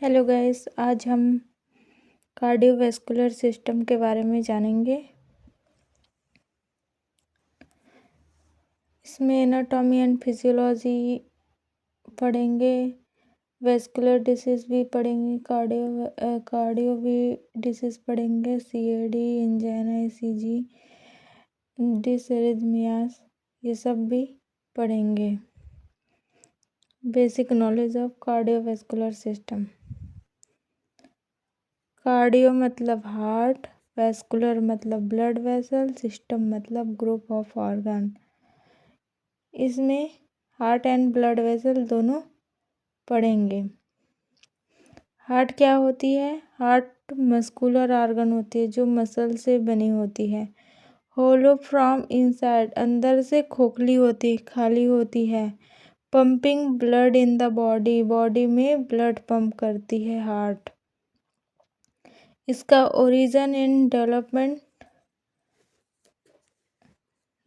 Hello guys, आज हम cardiovascular system के बारे में जानेंगे। इसमें एनाटॉमी एंड फिजियोलॉजी पढ़ेंगे, वैस्कुलर डिसीज़ भी पढ़ेंगे, कार्डियो भी डिसीज़ पढ़ेंगे, सीएडी, एंजाइना, ईसीजी, डिसरिथमियास, ये सब भी पढ़ेंगे। Basic knowledge of cardiovascular system. Cardio मतलब हार्ट, वैस्कुलर मतलब ब्लड वेसल, सिस्टम मतलब ग्रुप ऑफ ऑर्गन। इसमें हार्ट एंड ब्लड वेसल दोनों पढ़ेंगे। हार्ट क्या होती है? हार्ट मस्कुलर ऑर्गन होती है जो मसल से बनी होती है। होलो फ्रॉम इनसाइड, अंदर से खोखली होती है, खाली होती है। Pumping blood in the body, body में ब्लड पंप करती है हार्ट। इसका ओरिजिन एंड डेवलपमेंट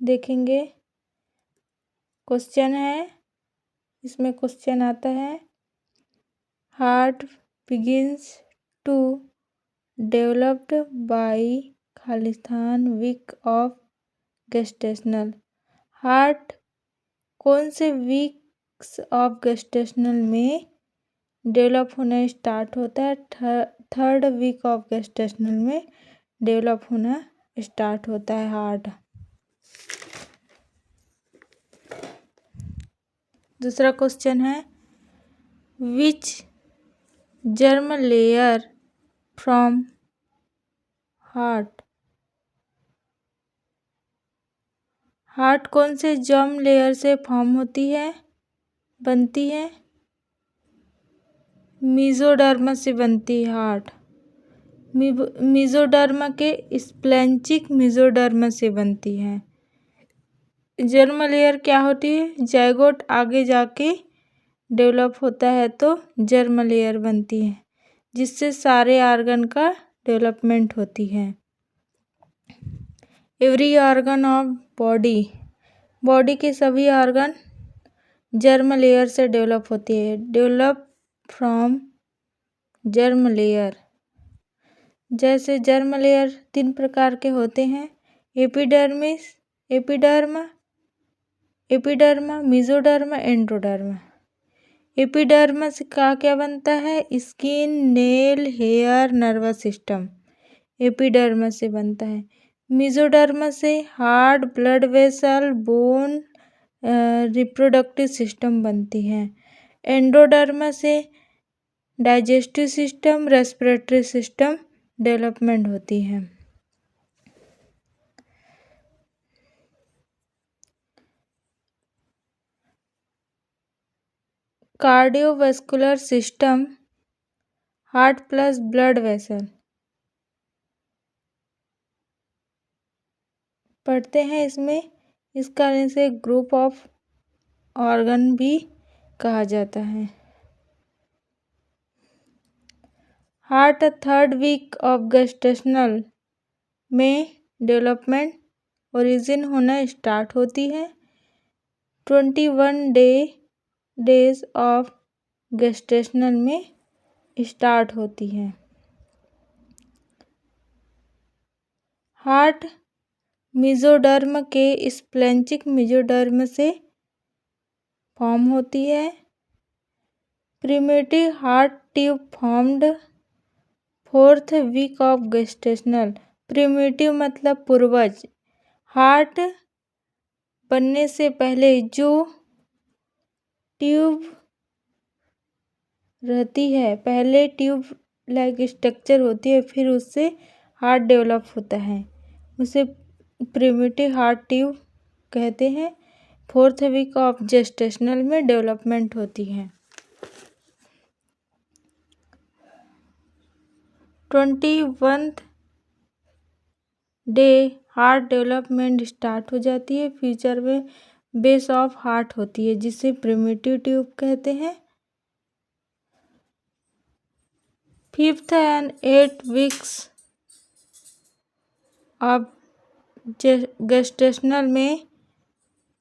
देखेंगे। क्वेश्चन है, इसमें क्वेश्चन आता है, heart begins to developed by खालिस्तान वीक ऑफ गेस्टेशनल। हार्ट कौन से वीक्स ऑफ गेस्टेशनल में डेवलप होना स्टार्ट होता है? थर्ड वीक ऑफ गेस्टेशनल में डेवलप होना स्टार्ट होता है हार्ट। दूसरा क्वेश्चन है, which germ layer from heart. Heart कौन से जर्म लेयर से फॉर्म होती है, बनती है? मेसोडर्म से बनती है हार्ट। मेसोडर्म के स्प्लेंचिक मेसोडर्म से बनती है। जर्म लेयर क्या होती है? जाइगोट आगे जाके डेवलप होता है तो जर्म लेयर बनती है, जिससे सारे ऑर्गन का डेवलपमेंट होती है। Every organ of body, body के सभी ऑर्गन जर्म लेयर से डेवलप होती है। Develop from germ layer. जैसे जर्म लेयर 3 प्रकार के होते हैं, epidermis, epiderm, mesoderm, endoderm. Epiderm से क्या बनता है? Skin, nail, hair, nervous system epiderm से बनता है। मेसोडर्म से heart, blood vessel, bone, reproductive system बनती है। एंडोडर्म से digestive system, respiratory system development होती है। Cardiovascular system, heart plus blood vessel पढ़ते हैं। इसमें इसका इसे ग्रुप ऑफ ऑर्गन भी कहा जाता है। Heart third week of gestational में डेवलपमेंट ओरिजिन होना स्टार्ट होती है। 21 डेज ऑफ गेस्टेशनल में स्टार्ट होती है। हार्ट मेसोडर्म के स्प्लेंचिक मेसोडर्म से फॉर्म होती है। Primitive heart tube formed fourth week of gestational. Primitive मतलब पूर्वज। हार्ट बनने से पहले जो ट्यूब रहती है, पहले ट्यूब लाइक स्ट्रक्चर होती है, फिर उससे हार्ट डेवलप होता है, उसे प्रिमिटिव हार्ट ट्यूब कहते हैं। फोर्थ वीक ऑफ जेस्टेशनल में डेवलपमेंट होती है। 21 डे हार्ट डेवलपमेंट स्टार्ट हो जाती है। फ्यूचर में बेस ऑफ हार्ट होती है, जिसे प्रिमिटिव ट्यूब कहते हैं। 5th and 8 weeks of gestational में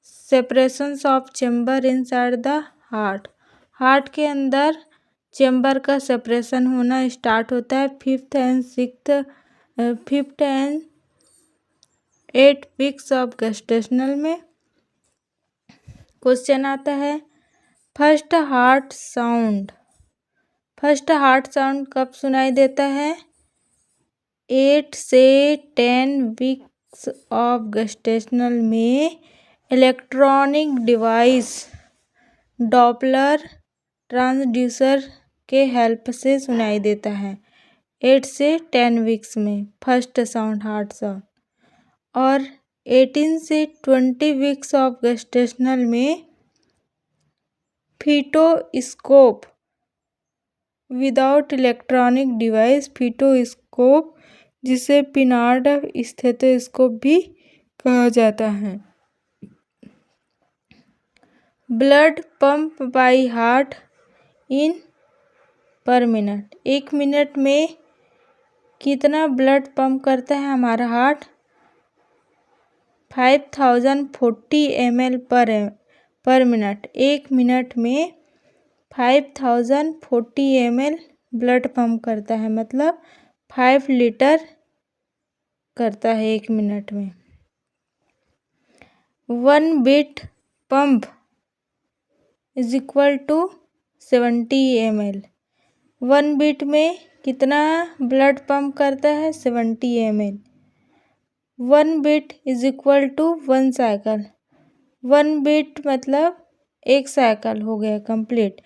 separations of chamber inside the heart. Heart के अंदर चेम्बर का सेपरेशन होना स्टार्ट होता है fifth and 8 weeks of gestational में। क्वेश्चन आता है फर्स्ट हार्ट साउंड कब सुनाई देता है? 8 से 10 वीक्स ऑफ गेस्टेशनल में इलेक्ट्रॉनिक डिवाइस डॉपलर ट्रांसड्यूसर के हेल्प से सुनाई देता है 8 से 10 वीक्स में फर्स्ट साउंड हार्ट साउंड, और 18 से 20 वीक्स ऑफ गेस्टेशनल में फीटोस्कोप विदाउट इलेक्ट्रॉनिक डिवाइस फीटोस्कोप, जिसे पिनार्ड स्टेथोस्कोप भी कहा जाता है। Blood pump by heart in पर मिनट, 1 मिनट में कितना ब्लड पंप करता है हमारा हार्ट? 5040 ml पर मिनट। 1 मिनट में 5040 ml ब्लड पंप करता है, मतलब 5 लीटर करता है 1 मिनट में। 1 beat pump is equal to 70 ml। 1 beat में कितना ब्लड पंप करता है? 70 ml। 1 beat is equal to 1 cycle. 1 beat मतलब 1 साइकिल हो गया कंप्लीट।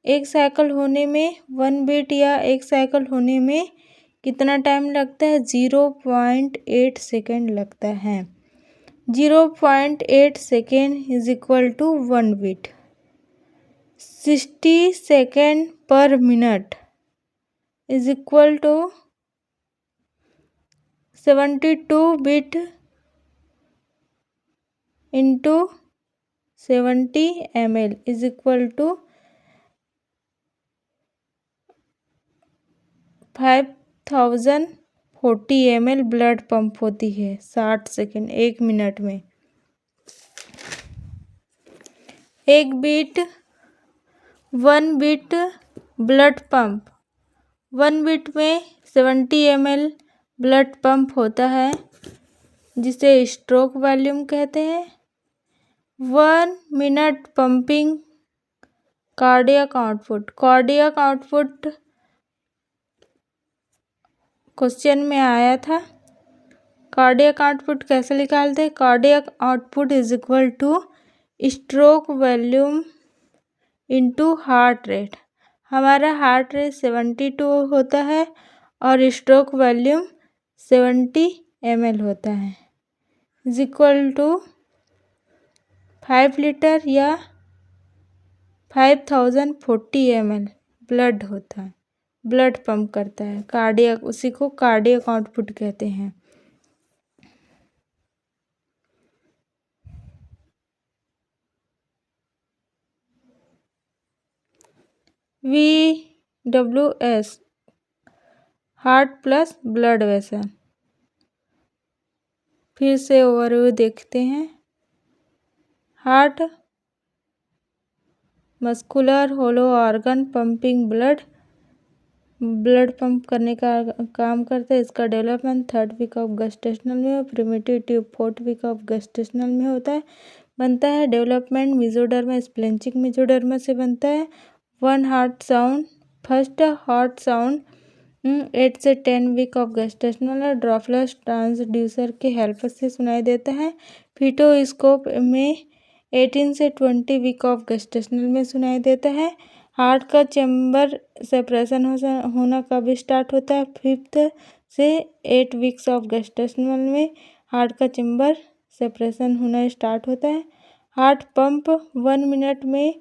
1 साइकिल होने में 1 बीट या 1 साइकिल होने में कितना टाइम लगता है? 0.8 सेकेंड लगता है। 0.8 second is equal to 1 beat. 60 second per minute is equal to 72 beat into 70 ml is equal to 5040 ml blood pump होती है 60 सेकेंड 1 मिनट में। 1 beat 1 beat blood pump, 1 beat में 70 ml ब्लड पंप होता है, जिसे stroke volume कहते हैं। 1 minute pumping cardiac output question में आया था। कार्डियक आउटपुट कैसे निकालते हैं? Cardiac output is equal to stroke volume into heart rate. हमारा हार्ट रेट 72 होता है और स्ट्रोक वॉल्यूम 70 ml होता है, इज इक्वल टू 5 लीटर या 5040 ml ब्लड होता है, ब्लड पंप करता है कार्डियक, उसी को कार्डियक आउटपुट कहते हैं। VWS heart plus blood vessel. फिर से ओवरव्यू देखते हैं। Heart muscular hollow organ pumping blood pump करने का काम करता है। इसका development 3rd week of gestational में और primitive tube 4th week of gestational में बनता है। डेवलपमेंट मेसोडर्मा स्प्लेनिक मेसोडर्मा से बनता है। फर्स्ट हार्ट साउंड 8 से 10 वीक ऑफ गेस्टेशनल और ड्रॉपलर ट्रांसड्यूसर के हेल्प से सुनाई देता है। फीटोस्कोप में 18 से 20 वीक ऑफ गेस्टेशनल में सुनाई देता है। हार्ट का चैम्बर सेपरेशन होना कब स्टार्ट होता है? 5th से 8 वीक्स ऑफ गेस्टेशनल में हार्ट का चैम्बर सेपरेशन होना स्टार्ट होता है। हार्ट पंप 1 मिनट में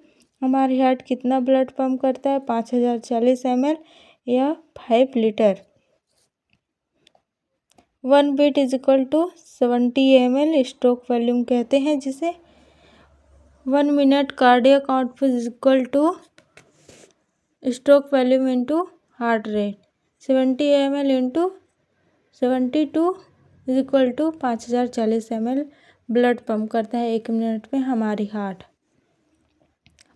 हमारी हार्ट कितना ब्लड पंप करता है? 5040 ml या 5 litre. 1 beat is equal to 70 ml stroke volume कहते हैं जिसे। 1 minute cardiac output is equal to stroke volume into heart rate. 70 ml into 72 is equal to 5040 ml blood pump करता है 1 minute में हमारी हार्ट।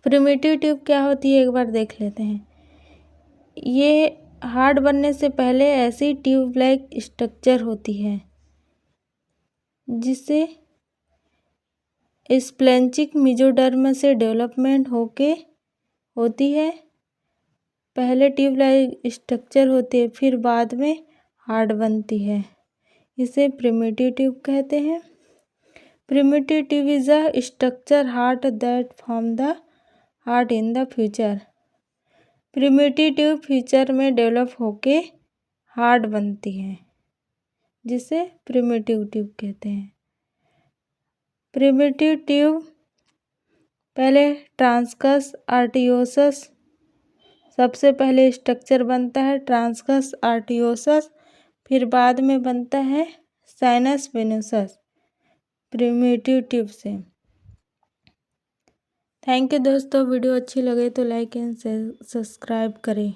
प्रिमिटिव ट्यूब क्या होती है एक बार देख लेते हैं। ये हार्ट बनने से पहले ऐसी ट्यूब लाइक स्ट्रक्चर होती है जिससे स्प्लेंचिक मेसोडर्म से डेवलपमेंट होती है। पहले ट्यूब लाइक स्ट्रक्चर होती है, फिर बाद में हार्ट बनती है। इसे प्रिमिटिव ट्यूब कहते हैं। Primitive tube is a structure heart that form the heart in the future. Primitive tube future में डेवलप होके हार्ट बनती है, जिसे प्रिमिटिव ट्यूब कहते हैं। प्रिमिटिव ट्यूब पहले ट्रांसकस आर्टियोसस सबसे पहले स्ट्रक्चर बनता है, ट्रांसकस आर्टियोसस, फिर बाद में बनता है साइनस वेनोसस प्रिमिटिव ट्यूब से। थैंक यू दोस्तों, वीडियो अच्छी लगे तो लाइक एंड सब्सक्राइब करें।